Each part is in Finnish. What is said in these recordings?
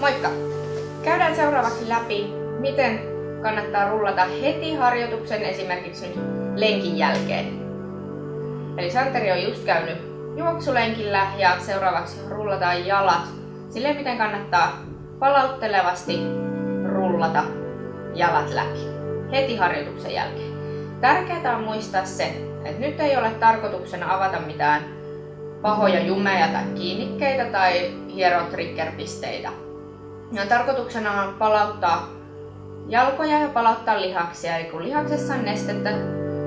Moikka! Käydään seuraavaksi läpi, miten kannattaa rullata heti harjoituksen, esimerkiksi nyt lenkin jälkeen. Eli Santeri on just käynyt juoksulenkillä ja seuraavaksi rullataan jalat silleen, miten kannattaa palauttelevasti rullata jalat läpi heti harjoituksen jälkeen. Tärkeää on muistaa se, että nyt ei ole tarkoituksena avata mitään pahoja jumeja tai kiinnikkeitä tai hieroa triggerpisteitä. Ja tarkoituksena on palauttaa jalkoja ja palauttaa lihaksia. Eli kun lihaksessa on nestettä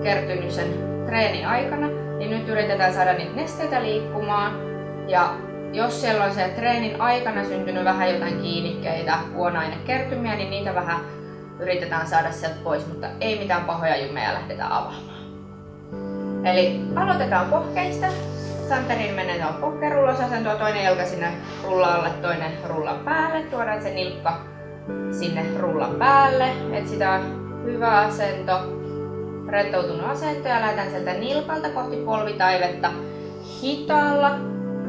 kertynyt sen treenin aikana, niin nyt yritetään saada niitä nesteitä liikkumaan. Ja jos siellä on se treenin aikana syntynyt vähän jotain kiinnikkeitä, kuona-ainekertymiä, niin niitä vähän yritetään saada sieltä pois, mutta ei mitään pahoja jumeja lähdetä avaamaan. Eli aloitetaan pohkeista. Santerin menee tuohon pohkerullosasentoon, toinen jalka sinne rullaalle, toinen rullan päälle. Tuodaan se nilkka sinne rullan päälle. Etsitään hyvä asento, rentoutunut asento ja lähdetään sieltä nilkalta kohti polvitaivetta hitaalla,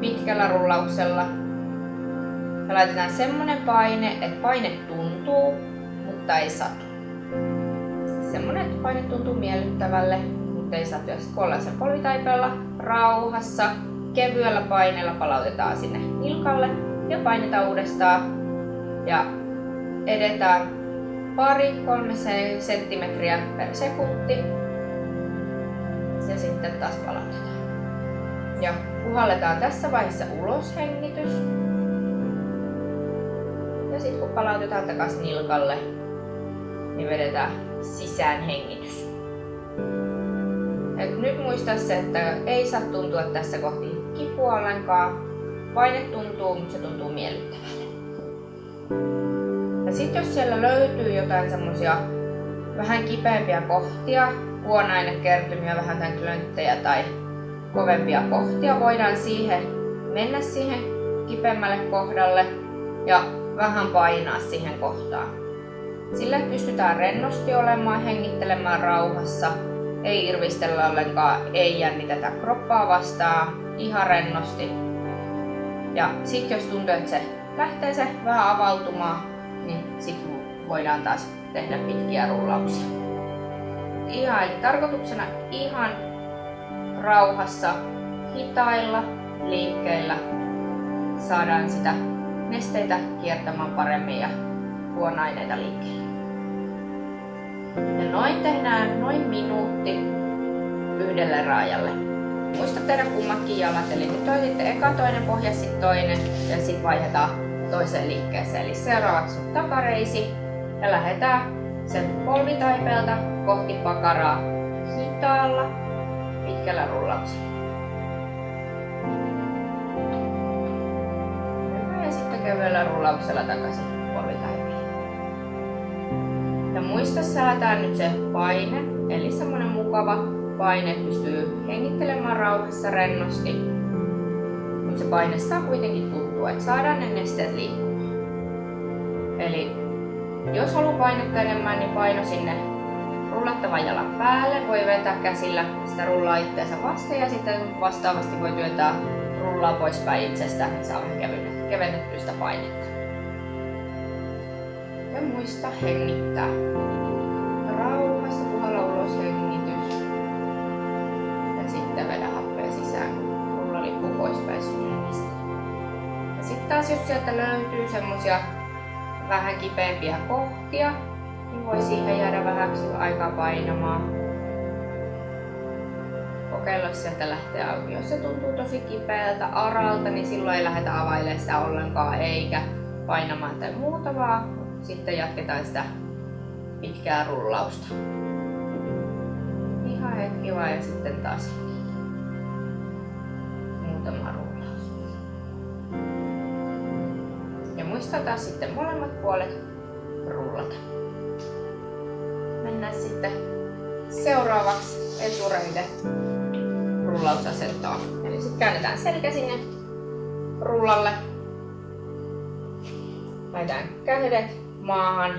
pitkällä rullauksella. Ja laitetaan semmonen paine, että paine tuntuu, mutta ei satu. Semmonen, että paine tuntuu miellyttävälle, mutta ei satu. Ja sitten kun ollaan sen polvitaipeella rauhassa, kevyellä paineella palautetaan sinne nilkalle ja painetaan uudestaan. Ja edetään 2-3 senttimetriä per sekunti. Ja sitten taas palautetaan. Ja puhalletaan tässä vaiheessa ulos hengitys. Ja sitten kun palautetaan takaisin nilkalle, niin vedetään sisään hengitys. Et nyt muista se, että ei saa tuntua tässä kohti kipua ollenkaan. Paine tuntuu, mutta se tuntuu miellyttävälle. Ja sitten jos siellä löytyy jotain semmosia vähän kipeämpiä kohtia, kuona-ainekertymiä, vähän tämän klönttejä tai kovempia kohtia, voidaan mennä siihen kipeämmälle kohdalle ja vähän painaa siihen kohtaan. Sillä pystytään rennosti olemaan, hengittelemään rauhassa, ei irvistellä ollenkaan, ei jännitetä kroppaa vastaan, ihan rennosti. Ja sitten jos tuntuu, että se lähtee se vähän avautumaan, niin sitten voidaan taas tehdä pitkiä rullauksia. Eli tarkoituksena ihan rauhassa, hitailla liikkeillä saadaan sitä nesteitä kiertämään paremmin ja kuona-aineita liikkeelle. Ja noin tehdään noin minuutti yhdelle raajalle. Muista tehdä kummatkin jalat, eli te toisitte eka toinen pohja, sitten toinen ja sitten vaihdetaan toiseen liikkeeseen. Eli seuraavaksi on takareisi ja lähdetään sen polvitaipeelta kohti pakaraa hitaalla, pitkällä rullauksella. Ja sitten kevyellä rullauksella takaisin polvitaipeelle. Ja muista säätää nyt se paine, eli semmonen mukava paine, että pystyy hengittelemään rauhassa rennosti. Mutta se paine saa kuitenkin tuntua, että saadaan ne nesteet liikkumaan. Eli jos haluaa painetta enemmän, niin paino sinne rullattavan jalan päälle. Voi vetää käsillä sitä rullaa itteensä vasten ja sitten vastaavasti voi työntää rullaa poispäin itsestä, niin saa vähän kevennettyä sitä painetta. Ja muista hengittää. Rauhassa puhalla ulos hengitys. Ja sitten vedä happea sisään, kun rulla lippuu poispäin sun hengistä. Ja sitten taas jos sieltä löytyy semmosia vähän kipeämpiä kohtia, niin voi siihen jäädä vähäksi aikaa painamaan. Kokeilla sieltä lähtee auki. Jos se tuntuu tosi kipeältä, aralta, niin silloin ei lähdetä availemaan sitä ollenkaan eikä painamaan tai muuta, vaan sitten jatketaan sitä pitkää rullausta. Ihan hetki vaan ja sitten taas muutama rullaus. Ja muista taas sitten molemmat puolet rullata. Mennään sitten seuraavaksi etureiden rullausasentoon. Eli sitten käännetään selkä sinne rullalle. Laitetaan kädet maahan,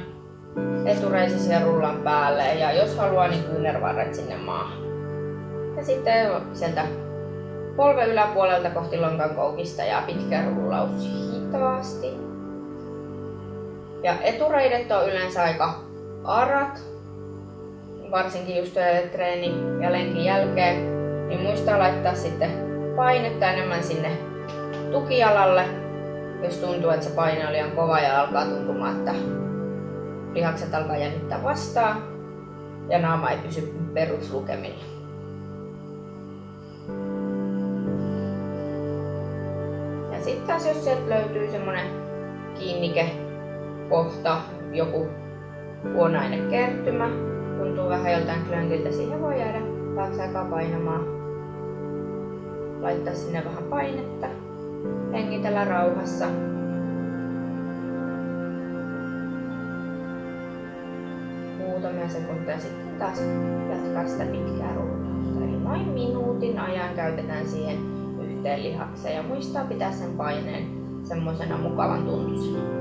etureisi siihen rullan päälle ja jos haluaa, niin kyynärvarret sinne maahan. Ja sitten sieltä polven yläpuolelta kohti lonkan koukista ja pitkä rullaus hitaasti. Ja etureidet on yleensä aika arat, varsinkin just treenin ja lenkin jälkeen, niin muistaa laittaa sitten painetta enemmän sinne tukijalalle, jos tuntuu, että se paine on liian kova ja alkaa tuntumaan, että lihakset alkaa jännittää vastaan ja naama ei pysy peruslukemilla. Ja sitten taas jos sieltä löytyy semmonen kiinnikekohta, joku huonoainekertymä, tuntuu vähän joltain klönkiltä, siihen voi jäädä taakse aikaa painamaan. Laittaa sinne vähän painetta, hengitellä rauhassa. Muutamia sekunteja sitten taas jatkaa sitä pitkää rullausta. Eli noin minuutin ajan käytetään siihen yhteen lihakseen ja muistaa pitää sen paineen semmosena mukavan tuntuisena.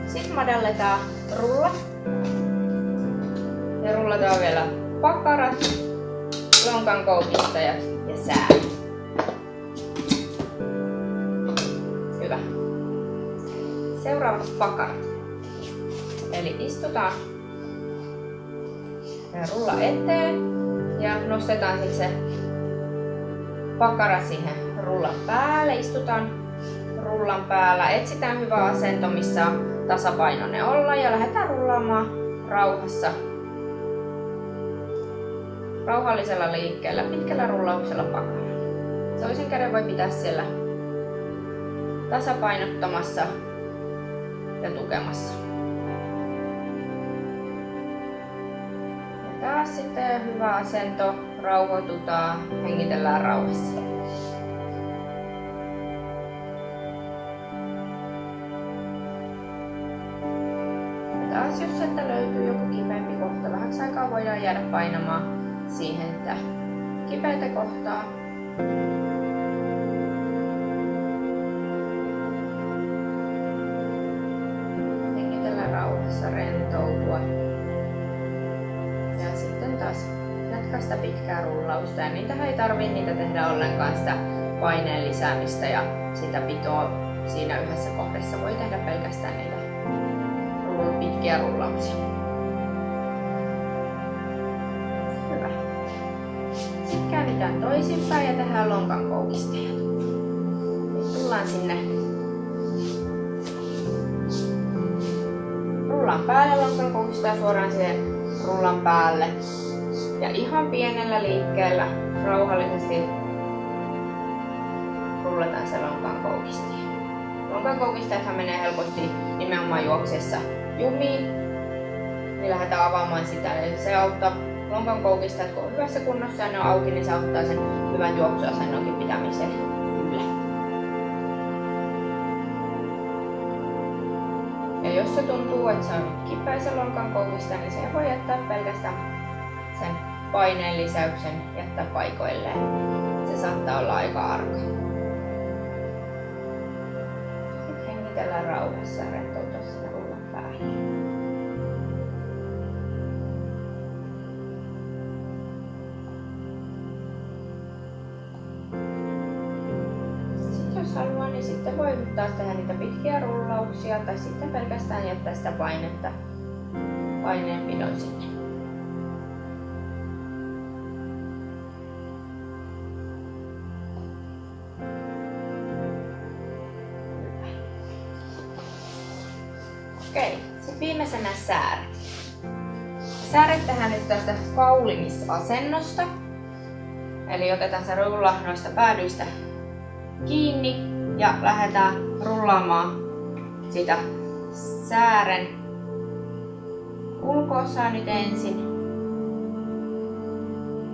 Sitten madalletaan rulla ja rullataan vielä pakarat, lonkan koukistajat ja sää. Hyvä. Seuraavaksi pakarat. Eli istutaan rulla eteen ja nostetaan sitten se pakara siihen rullan päälle. Istutaan rullan päällä. Etsitään hyvä asento, missä on tasapainoinen olla ja lähdetään rullaamaan rauhassa. Rauhallisella liikkeellä, pitkällä rullauksella pakara. Toisen käden voi pitää siellä tasapainottamassa ja tukemassa. Ja taas sitten hyvä asento, rauhoitutaan, hengitellään rauhassa. Taas jos sieltä löytyy joku kipeämpi kohta, vähäksi aikaa voidaan jäädä painamaan siihen, että kipeitä kohtaa. Hengitellä rauhassa, rentoutua. Ja sitten taas jatkaa sitä pitkää rullausta. Ja niitä ei tarvitse tehdä ollenkaan sitä paineen lisäämistä ja sitä pitoa siinä yhdessä kohdassa. Voi tehdä pelkästään niitä pitkiä rullauksia. Hyvä. Sitten käännetään toisinpäin ja tehdään lonkan koukistajat. Tullaan sinne rullan päälle, lonkan koukistaja suoraan siihen rullan päälle. Ja ihan pienellä liikkeellä rauhallisesti rullataan se lonkan koukistaja. Lonkan koukistajathan menee helposti nimenomaan juoksessa jumiin, niin lähdetään avaamaan sitä. Eli se auttaa lonkan koukistajat, kun on hyvässä kunnossa ja ne on auki, niin se auttaa sen hyvän juoksuasennonkin pitämiseen yllä. Ja jos se tuntuu, että se on kipeä se lonkan koukistaja, niin siihen voi jättää pelkästään sen paineen lisäyksen jättää paikoilleen. Se saattaa olla aika arka. Sitten hengitellään rauhassa ja rentoutua sinne rullan päälle. Sitten jos haluaa, niin sitten voi taas tehdä niitä pitkiä rullauksia tai sitten pelkästään jättää sitä paineenpidon sinne. Okei, sitten viimeisenä sääret. Sääret tehdään nyt tästä kaulimisasennosta. Eli otetaan se rulla noista päädyistä kiinni ja lähdetään rullaamaan sitä säären ulko-osaa nyt ensin.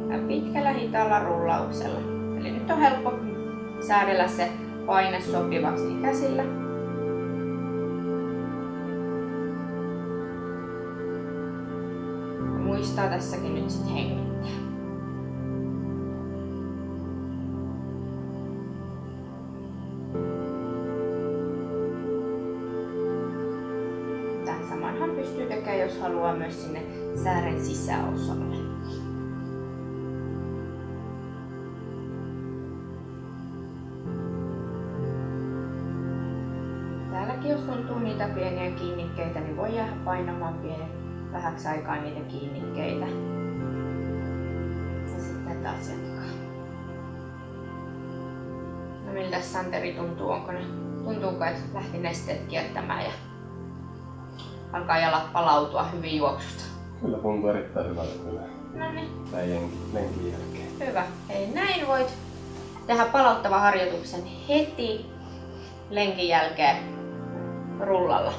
Ja pitkällä hitaalla rullauksella. Eli nyt on helppo säädellä se paine sopivaksi käsillä. Muistaa tässäkin nyt sit hengittää. Tän samanhan pystyy tekemään, jos haluaa, myös sinne säären sisäosalle. Täälläkin jos tuntuu niitä pieniä kiinnikkeitä, niin voi jäädä painamaan vähäksi aikaa niitä kiinnikkeitä. Ja sitten taas jatkaa. No miltä Santeri tuntuu? Tuntuuko, että lähti nesteet kiertämään ja alkaa jalat palautua hyvin juoksusta? Kyllä tuntuu erittäin hyvältä kyllä. No niin. Lenkin jälkeen. Hyvä. Eli näin voit tehdä palauttavan harjoituksen heti lenkin jälkeen rullalla.